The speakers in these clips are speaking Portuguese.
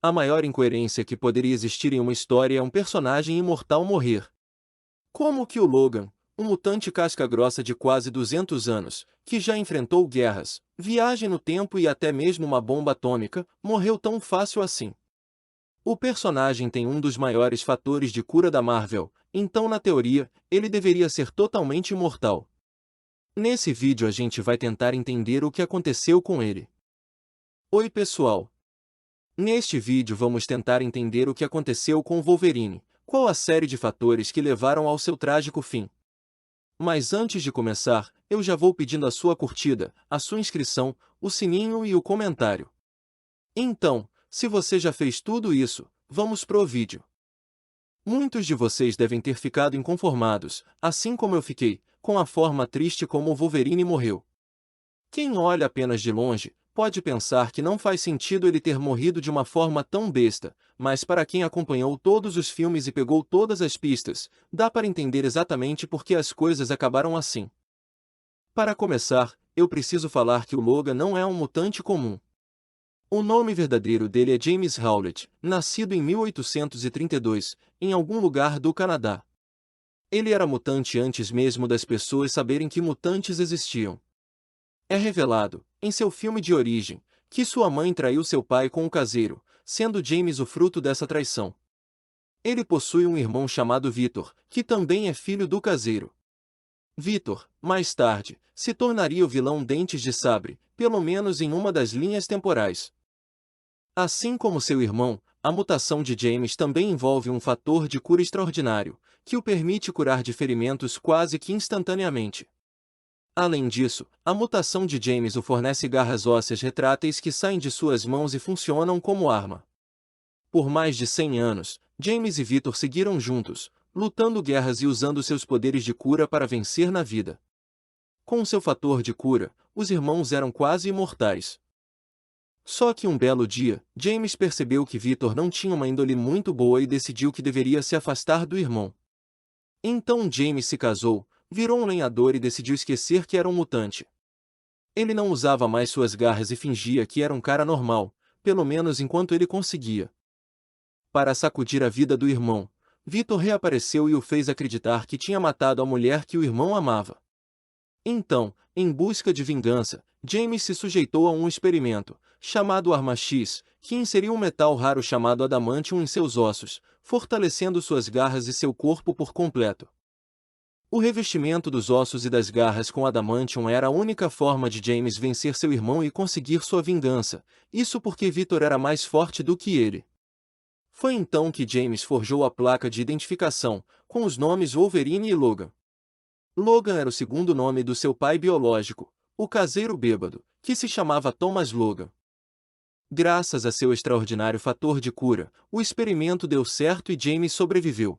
A maior incoerência que poderia existir em uma história é um personagem imortal morrer. Como que o Logan, um mutante casca-grossa de quase 200 anos, que já enfrentou guerras, viagem no tempo e até mesmo uma bomba atômica, morreu tão fácil assim? O personagem tem um dos maiores fatores de cura da Marvel, então na teoria, ele deveria ser totalmente imortal. Nesse vídeo a gente vai tentar entender o que aconteceu com ele. Oi pessoal! Neste vídeo vamos tentar entender o que aconteceu com o Wolverine, qual a série de fatores que levaram ao seu trágico fim. Mas antes de começar, eu já vou pedindo a sua curtida, a sua inscrição, o sininho e o comentário. Então, se você já fez tudo isso, vamos pro vídeo. Muitos de vocês devem ter ficado inconformados, assim como eu fiquei, com a forma triste como o Wolverine morreu. Quem olha apenas de longe, pode pensar que não faz sentido ele ter morrido de uma forma tão besta, mas para quem acompanhou todos os filmes e pegou todas as pistas, dá para entender exatamente por que as coisas acabaram assim. Para começar, eu preciso falar que o Logan não é um mutante comum. O nome verdadeiro dele é James Howlett, nascido em 1832, em algum lugar do Canadá. Ele era mutante antes mesmo das pessoas saberem que mutantes existiam. É revelado, em seu filme de origem, que sua mãe traiu seu pai com um caseiro, sendo James o fruto dessa traição. Ele possui um irmão chamado Victor, que também é filho do caseiro. Victor, mais tarde, se tornaria o vilão Dentes de Sabre, pelo menos em uma das linhas temporais. Assim como seu irmão, a mutação de James também envolve um fator de cura extraordinário, que o permite curar de ferimentos quase que instantaneamente. Além disso, a mutação de James o fornece garras ósseas retráteis que saem de suas mãos e funcionam como arma. Por mais de 100 anos, James e Victor seguiram juntos, lutando guerras e usando seus poderes de cura para vencer na vida. Com seu fator de cura, os irmãos eram quase imortais. Só que um belo dia, James percebeu que Victor não tinha uma índole muito boa e decidiu que deveria se afastar do irmão. Então James se casou, virou um lenhador e decidiu esquecer que era um mutante. Ele não usava mais suas garras e fingia que era um cara normal, pelo menos enquanto ele conseguia. Para sacudir a vida do irmão, Victor reapareceu e o fez acreditar que tinha matado a mulher que o irmão amava. Então, em busca de vingança, James se sujeitou a um experimento, chamado Arma X, que inseriu um metal raro chamado adamantium em seus ossos, fortalecendo suas garras e seu corpo por completo. O revestimento dos ossos e das garras com adamantium era a única forma de James vencer seu irmão e conseguir sua vingança, isso porque Victor era mais forte do que ele. Foi então que James forjou a placa de identificação, com os nomes Wolverine e Logan. Logan era o segundo nome do seu pai biológico, o caseiro bêbado, que se chamava Thomas Logan. Graças a seu extraordinário fator de cura, o experimento deu certo e James sobreviveu.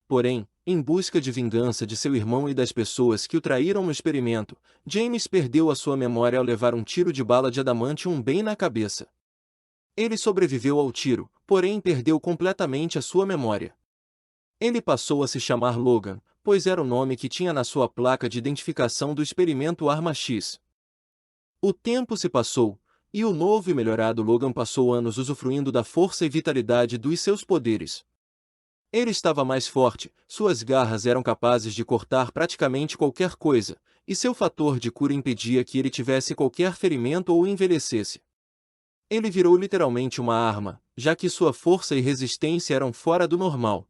Porém, em busca de vingança de seu irmão e das pessoas que o traíram no experimento, James perdeu a sua memória ao levar um tiro de bala de adamantium bem na cabeça. Ele sobreviveu ao tiro, porém perdeu completamente a sua memória. Ele passou a se chamar Logan, pois era o nome que tinha na sua placa de identificação do experimento Arma X. O tempo se passou, e o novo e melhorado Logan passou anos usufruindo da força e vitalidade dos seus poderes. Ele estava mais forte, suas garras eram capazes de cortar praticamente qualquer coisa, e seu fator de cura impedia que ele tivesse qualquer ferimento ou envelhecesse. Ele virou literalmente uma arma, já que sua força e resistência eram fora do normal.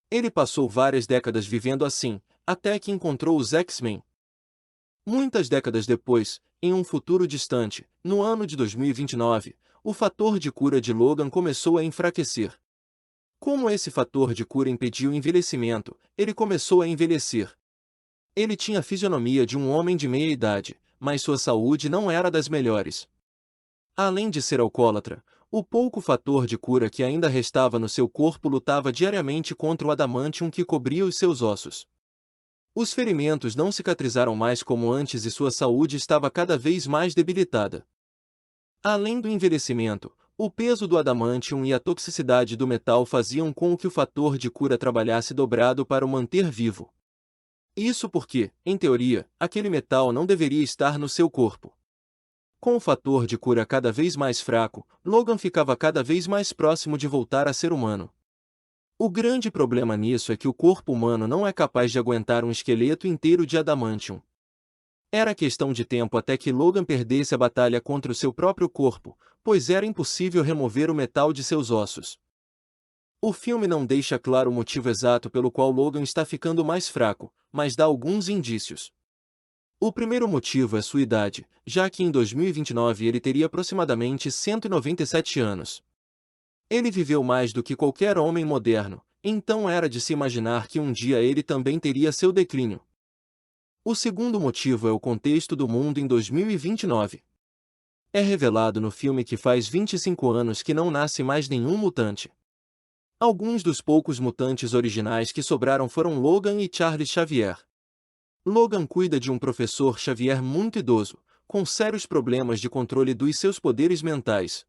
Ele passou várias décadas vivendo assim, até que encontrou os X-Men. Muitas décadas depois, em um futuro distante, no ano de 2029, o fator de cura de Logan começou a enfraquecer. Como esse fator de cura impediu o envelhecimento, ele começou a envelhecer. Ele tinha a fisionomia de um homem de meia idade, mas sua saúde não era das melhores. Além de ser alcoólatra, o pouco fator de cura que ainda restava no seu corpo lutava diariamente contra o adamantium que cobria os seus ossos. Os ferimentos não cicatrizaram mais como antes e sua saúde estava cada vez mais debilitada. Além do envelhecimento, o peso do adamantium e a toxicidade do metal faziam com que o fator de cura trabalhasse dobrado para o manter vivo. Isso porque, em teoria, aquele metal não deveria estar no seu corpo. Com o fator de cura cada vez mais fraco, Logan ficava cada vez mais próximo de voltar a ser humano. O grande problema nisso é que o corpo humano não é capaz de aguentar um esqueleto inteiro de adamantium. Era questão de tempo até que Logan perdesse a batalha contra o seu próprio corpo, pois era impossível remover o metal de seus ossos. O filme não deixa claro o motivo exato pelo qual Logan está ficando mais fraco, mas dá alguns indícios. O primeiro motivo é sua idade, já que em 2029 ele teria aproximadamente 197 anos. Ele viveu mais do que qualquer homem moderno, então era de se imaginar que um dia ele também teria seu declínio. O segundo motivo é o contexto do mundo em 2029. É revelado no filme que faz 25 anos que não nasce mais nenhum mutante. Alguns dos poucos mutantes originais que sobraram foram Logan e Charles Xavier. Logan cuida de um professor Xavier muito idoso, com sérios problemas de controle dos seus poderes mentais.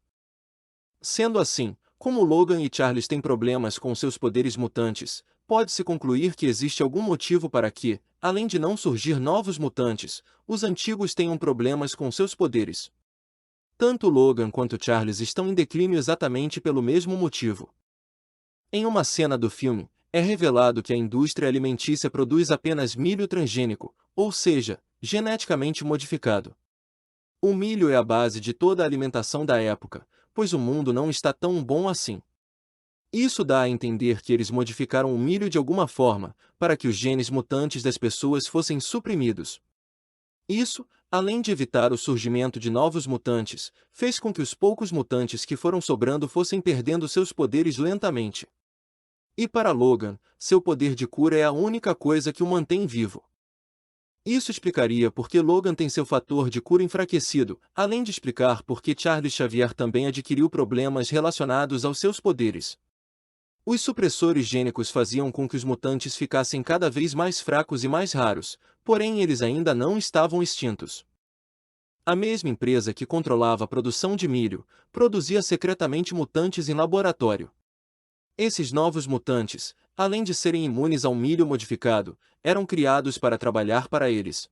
Sendo assim, como Logan e Charles têm problemas com seus poderes mutantes, pode-se concluir que existe algum motivo para que, além de não surgir novos mutantes, os antigos tenham problemas com seus poderes. Tanto Logan quanto Charles estão em declínio exatamente pelo mesmo motivo. Em uma cena do filme, é revelado que a indústria alimentícia produz apenas milho transgênico, ou seja, geneticamente modificado. O milho é a base de toda a alimentação da época, pois o mundo não está tão bom assim. Isso dá a entender que eles modificaram o milho de alguma forma, para que os genes mutantes das pessoas fossem suprimidos. Isso, além de evitar o surgimento de novos mutantes, fez com que os poucos mutantes que foram sobrando fossem perdendo seus poderes lentamente. E para Logan, seu poder de cura é a única coisa que o mantém vivo. Isso explicaria por que Logan tem seu fator de cura enfraquecido, além de explicar por que Charles Xavier também adquiriu problemas relacionados aos seus poderes. Os supressores gênicos faziam com que os mutantes ficassem cada vez mais fracos e mais raros, porém eles ainda não estavam extintos. A mesma empresa que controlava a produção de milho, produzia secretamente mutantes em laboratório. Esses novos mutantes, além de serem imunes ao milho modificado, eram criados para trabalhar para eles.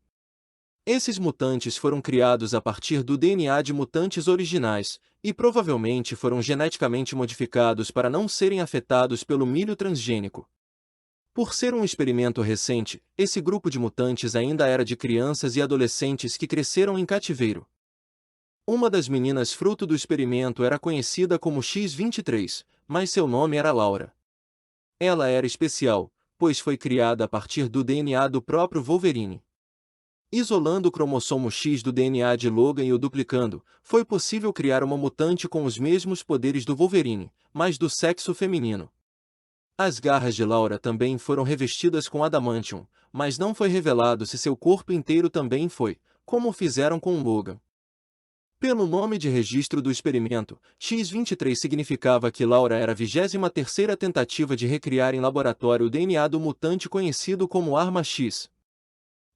Esses mutantes foram criados a partir do DNA de mutantes originais, e provavelmente foram geneticamente modificados para não serem afetados pelo milho transgênico. Por ser um experimento recente, esse grupo de mutantes ainda era de crianças e adolescentes que cresceram em cativeiro. Uma das meninas fruto do experimento era conhecida como X-23, mas seu nome era Laura. Ela era especial, pois foi criada a partir do DNA do próprio Wolverine. Isolando o cromossomo X do DNA de Logan e o duplicando, foi possível criar uma mutante com os mesmos poderes do Wolverine, mas do sexo feminino. As garras de Laura também foram revestidas com adamantium, mas não foi revelado se seu corpo inteiro também foi, como fizeram com Logan. Pelo nome de registro do experimento, X-23 significava que Laura era a 23ª tentativa de recriar em laboratório o DNA do mutante conhecido como Arma X.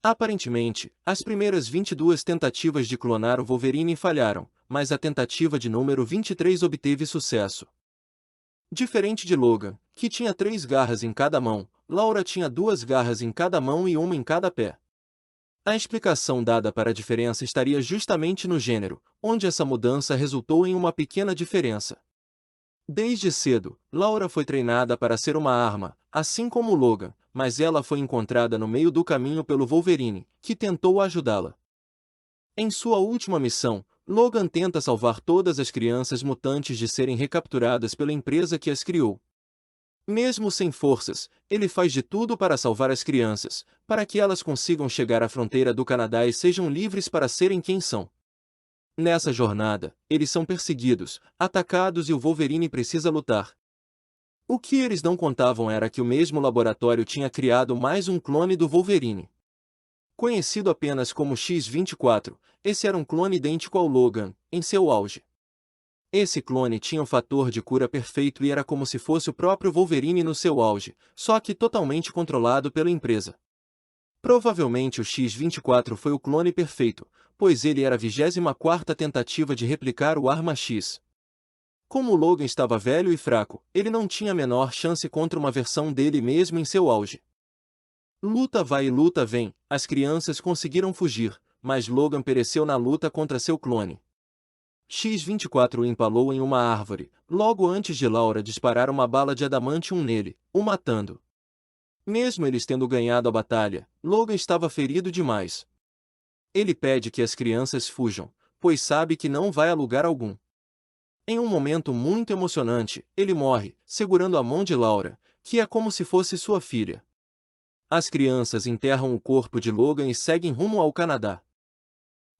Aparentemente, as primeiras 22 tentativas de clonar o Wolverine falharam, mas a tentativa de número 23 obteve sucesso. Diferente de Logan, que tinha 3 garras em cada mão, Laura tinha 2 garras em cada mão e uma em cada pé. A explicação dada para a diferença estaria justamente no gênero, onde essa mudança resultou em uma pequena diferença. Desde cedo, Laura foi treinada para ser uma arma, assim como Logan, mas ela foi encontrada no meio do caminho pelo Wolverine, que tentou ajudá-la. Em sua última missão, Logan tenta salvar todas as crianças mutantes de serem recapturadas pela empresa que as criou. Mesmo sem forças, ele faz de tudo para salvar as crianças, para que elas consigam chegar à fronteira do Canadá e sejam livres para serem quem são. Nessa jornada, eles são perseguidos, atacados e o Wolverine precisa lutar. O que eles não contavam era que o mesmo laboratório tinha criado mais um clone do Wolverine. Conhecido apenas como X-24, esse era um clone idêntico ao Logan, em seu auge. Esse clone tinha um fator de cura perfeito e era como se fosse o próprio Wolverine no seu auge, só que totalmente controlado pela empresa. Provavelmente o X-24 foi o clone perfeito, pois ele era a 24ª tentativa de replicar o Arma X. Como Logan estava velho e fraco, ele não tinha a menor chance contra uma versão dele mesmo em seu auge. Luta vai e luta vem, as crianças conseguiram fugir, mas Logan pereceu na luta contra seu clone. X-24 o empalou em uma árvore, logo antes de Laura disparar uma bala de adamantium nele, o matando. Mesmo eles tendo ganhado a batalha, Logan estava ferido demais. Ele pede que as crianças fujam, pois sabe que não vai a lugar algum. Em um momento muito emocionante, ele morre, segurando a mão de Laura, que é como se fosse sua filha. As crianças enterram o corpo de Logan e seguem rumo ao Canadá.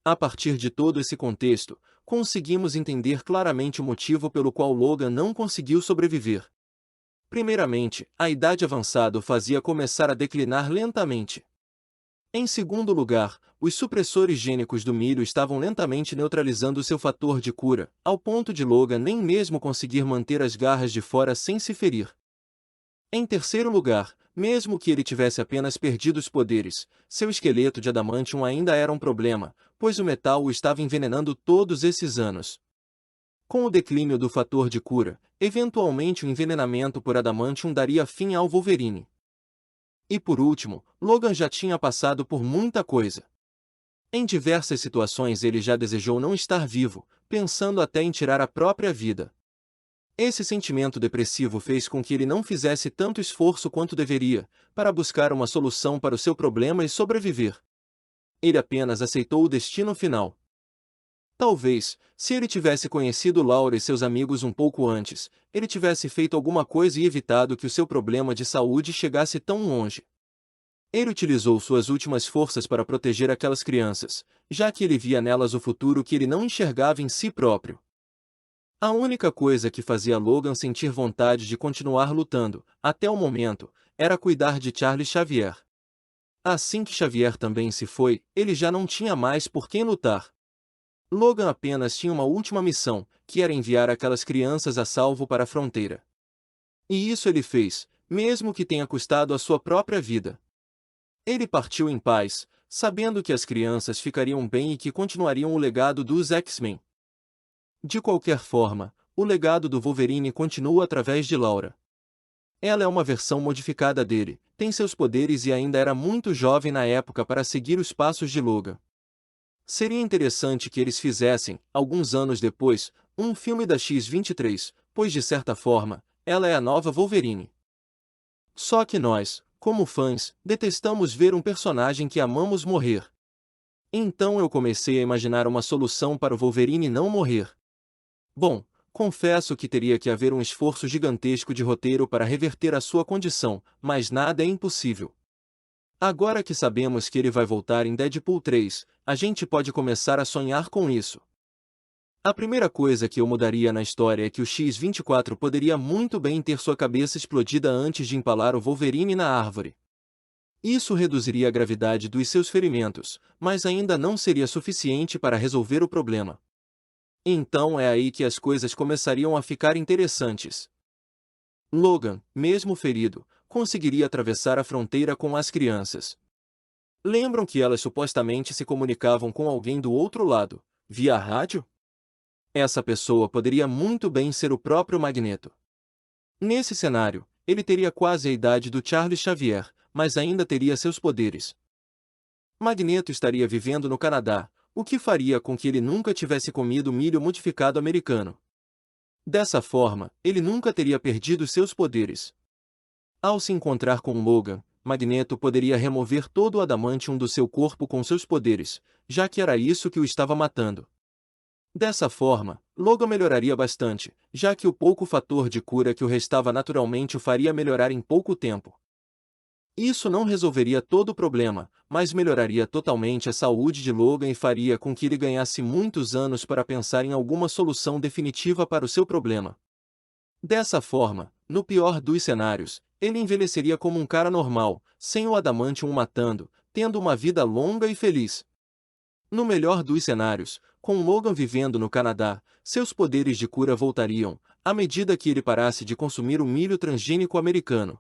A partir de todo esse contexto, conseguimos entender claramente o motivo pelo qual Logan não conseguiu sobreviver. Primeiramente, a idade avançada o fazia começar a declinar lentamente. Em segundo lugar, os supressores gênicos do milho estavam lentamente neutralizando seu fator de cura, ao ponto de Logan nem mesmo conseguir manter as garras de fora sem se ferir. Em terceiro lugar, mesmo que ele tivesse apenas perdido os poderes, seu esqueleto de adamantium ainda era um problema, pois o metal o estava envenenando todos esses anos. Com o declínio do fator de cura, eventualmente o envenenamento por adamantium daria fim ao Wolverine. E por último, Logan já tinha passado por muita coisa. Em diversas situações ele já desejou não estar vivo, pensando até em tirar a própria vida. Esse sentimento depressivo fez com que ele não fizesse tanto esforço quanto deveria, para buscar uma solução para o seu problema e sobreviver. Ele apenas aceitou o destino final. Talvez, se ele tivesse conhecido Laura e seus amigos um pouco antes, ele tivesse feito alguma coisa e evitado que o seu problema de saúde chegasse tão longe. Ele utilizou suas últimas forças para proteger aquelas crianças, já que ele via nelas o futuro que ele não enxergava em si próprio. A única coisa que fazia Logan sentir vontade de continuar lutando, até o momento, era cuidar de Charles Xavier. Assim que Xavier também se foi, ele já não tinha mais por quem lutar. Logan apenas tinha uma última missão, que era enviar aquelas crianças a salvo para a fronteira. E isso ele fez, mesmo que tenha custado a sua própria vida. Ele partiu em paz, sabendo que as crianças ficariam bem e que continuariam o legado dos X-Men. De qualquer forma, o legado do Wolverine continua através de Laura. Ela é uma versão modificada dele, tem seus poderes e ainda era muito jovem na época para seguir os passos de Logan. Seria interessante que eles fizessem, alguns anos depois, um filme da X-23, pois de certa forma, ela é a nova Wolverine. Só que nós, como fãs, detestamos ver um personagem que amamos morrer. Então eu comecei a imaginar uma solução para o Wolverine não morrer. Bom, confesso que teria que haver um esforço gigantesco de roteiro para reverter a sua condição, mas nada é impossível. Agora que sabemos que ele vai voltar em Deadpool 3, a gente pode começar a sonhar com isso. A primeira coisa que eu mudaria na história é que o X-24 poderia muito bem ter sua cabeça explodida antes de empalar o Wolverine na árvore. Isso reduziria a gravidade dos seus ferimentos, mas ainda não seria suficiente para resolver o problema. Então é aí que as coisas começariam a ficar interessantes. Logan, mesmo ferido, conseguiria atravessar a fronteira com as crianças. Lembram que elas supostamente se comunicavam com alguém do outro lado, via rádio? Essa pessoa poderia muito bem ser o próprio Magneto. Nesse cenário, ele teria quase a idade do Charles Xavier, mas ainda teria seus poderes. Magneto estaria vivendo no Canadá, o que faria com que ele nunca tivesse comido milho modificado americano. Dessa forma, ele nunca teria perdido seus poderes. Ao se encontrar com Logan, Magneto poderia remover todo o adamantium do seu corpo com seus poderes, já que era isso que o estava matando. Dessa forma, Logan melhoraria bastante, já que o pouco fator de cura que o restava naturalmente o faria melhorar em pouco tempo. Isso não resolveria todo o problema, mas melhoraria totalmente a saúde de Logan e faria com que ele ganhasse muitos anos para pensar em alguma solução definitiva para o seu problema. Dessa forma, no pior dos cenários, ele envelheceria como um cara normal, sem o adamantium o matando, tendo uma vida longa e feliz. No melhor dos cenários, com Logan vivendo no Canadá, seus poderes de cura voltariam, à medida que ele parasse de consumir o milho transgênico americano.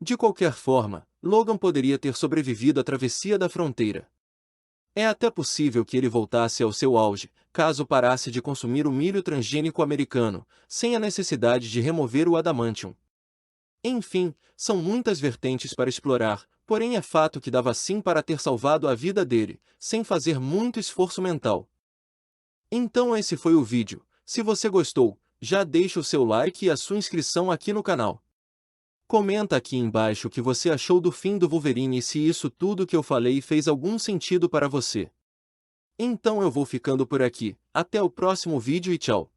De qualquer forma, Logan poderia ter sobrevivido à travessia da fronteira. É até possível que ele voltasse ao seu auge, caso parasse de consumir o milho transgênico americano, sem a necessidade de remover o adamantium. Enfim, são muitas vertentes para explorar, porém é fato que dava sim para ter salvado a vida dele, sem fazer muito esforço mental. Então esse foi o vídeo. Se você gostou, já deixa o seu like e a sua inscrição aqui no canal. Comenta aqui embaixo o que você achou do fim do Wolverine e se isso tudo que eu falei fez algum sentido para você. Então eu vou ficando por aqui, até o próximo vídeo e tchau.